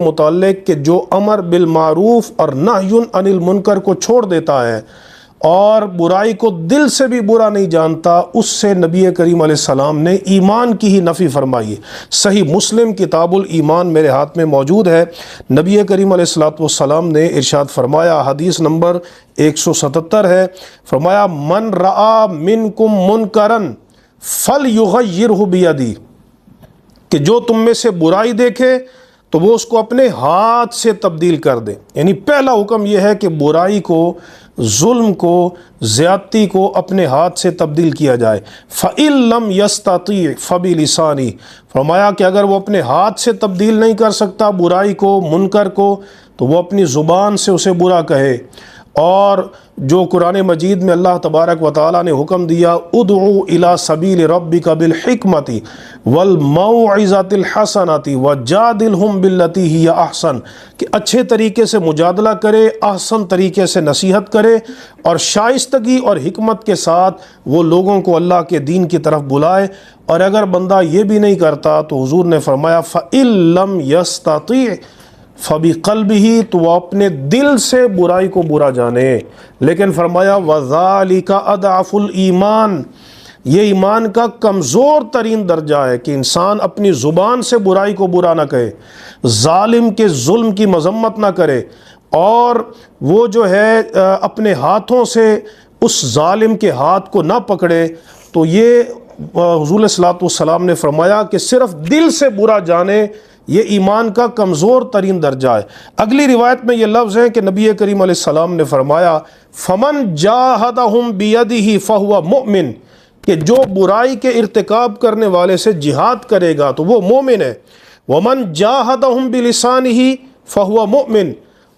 متعلق کہ جو امر بالمعروف اور نہی عن المنکر کو چھوڑ دیتا ہے اور برائی کو دل سے بھی برا نہیں جانتا، اس سے نبی کریم علیہ السلام نے ایمان کی ہی نفی فرمائی ہے۔ صحیح مسلم کتاب الایمان میرے ہاتھ میں موجود ہے۔ نبی کریم علیہ السلام نے ارشاد فرمایا، حدیث نمبر 177 ہے، فرمایا من رآ منکم منکرن فلیغیرہ بیدی، کہ جو تم میں سے برائی دیکھے تو وہ اس کو اپنے ہاتھ سے تبدیل کر دے۔ یعنی پہلا حکم یہ ہے کہ برائی کو، ظلم کو، زیادتی کو اپنے ہاتھ سے تبدیل کیا جائے۔ فَإِن لَمْ يَسْتَطِعْ فَبِلِسَانِهِ، فرمایا کہ اگر وہ اپنے ہاتھ سے تبدیل نہیں کر سکتا برائی کو، منکر کو، تو وہ اپنی زبان سے اسے برا کہے۔ اور جو قرآن مجید میں اللہ تبارک و تعالیٰ نے حکم دیا، ادعو الی سبیل ربک بالحکمۃ والموعظۃ الحسنۃ وجادلہم باللتی ہی احسن، کہ اچھے طریقے سے مجادلہ کرے، احسن طریقے سے نصیحت کرے، اور شائستگی اور حکمت کے ساتھ وہ لوگوں کو اللہ کے دین کی طرف بلائے۔ اور اگر بندہ یہ بھی نہیں کرتا تو حضور نے فرمایا فَإِن لَمْ يَسْتَطِعْ فَبِقَلْبِهِ، تو وہ اپنے دل سے برائی کو برا جانے۔ لیکن فرمایا وَذَلِكَ أَضْعَفُ الْإِيمَانِ، یہ ایمان کا کمزور ترین درجہ ہے کہ انسان اپنی زبان سے برائی کو برا نہ کہے، ظالم کے ظلم کی مذمت نہ کرے، اور وہ جو ہے اپنے ہاتھوں سے اس ظالم کے ہاتھ کو نہ پکڑے۔ تو یہ حضور صلی اللہ علیہ وسلم نے فرمایا کہ صرف دل سے برا جانے یہ ایمان کا کمزور ترین درجہ ہے۔ اگلی روایت میں یہ لفظ ہے کہ نبی کریم علیہ السلام نے فرمایا فَمَنْ جَاهَدَهُمْ بِيَدِهِ فَهُوَ مُؤْمِنٌ، کہ جو برائی کے ارتکاب کرنے والے سے جہاد کرے گا تو وہ مومن ہے۔ وَمَنْ جَاهَدَهُمْ بِلِسَانِهِ فَهُوَ مُؤْمِنٌ،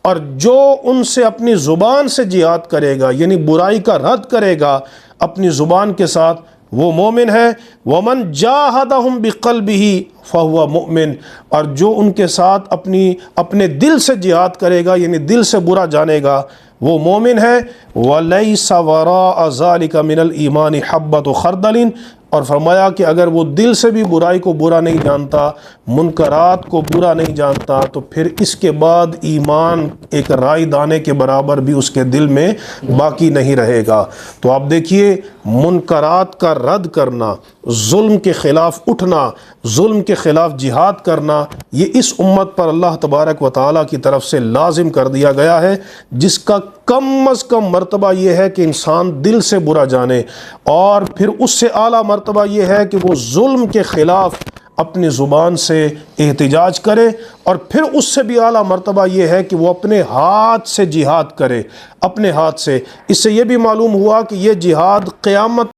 اور جو ان سے اپنی زبان سے جہاد کرے گا، یعنی برائی کا رد کرے گا اپنی زبان کے ساتھ، وہ مومن ہے۔ وَمَنْ جَاهَدَهُمْ بِقَلْبِهِ فَهُوَ مُؤْمِنٌ، اور جو ان کے ساتھ اپنے دل سے جہاد کرے گا، یعنی دل سے برا جانے گا، وہ مومن ہے۔ وَلَيْسَ وَرَاءَ ذَلِكَ مِنَ الْإِيمَانِ حَبَّةُ خَرْدَلٍ، اور فرمایا کہ اگر وہ دل سے بھی برائی کو برا نہیں جانتا، منکرات کو برا نہیں جانتا، تو پھر اس کے بعد ایمان ایک رائی دانے کے برابر بھی اس کے دل میں باقی نہیں رہے گا۔ تو آپ دیکھیے، منکرات کا رد کرنا، ظلم کے خلاف اٹھنا، ظلم کے خلاف جہاد کرنا، یہ اس امت پر اللہ تبارک و تعالیٰ کی طرف سے لازم کر دیا گیا ہے، جس کا کم از کم مرتبہ یہ ہے کہ انسان دل سے برا جانے، اور پھر اس سے اعلیٰ مرتبہ یہ ہے کہ وہ ظلم کے خلاف اپنی زبان سے احتجاج کرے، اور پھر اس سے بھی اعلیٰ مرتبہ یہ ہے کہ وہ اپنے ہاتھ سے جہاد کرے، اپنے ہاتھ سے۔ اس سے یہ بھی معلوم ہوا کہ یہ جہاد قیامت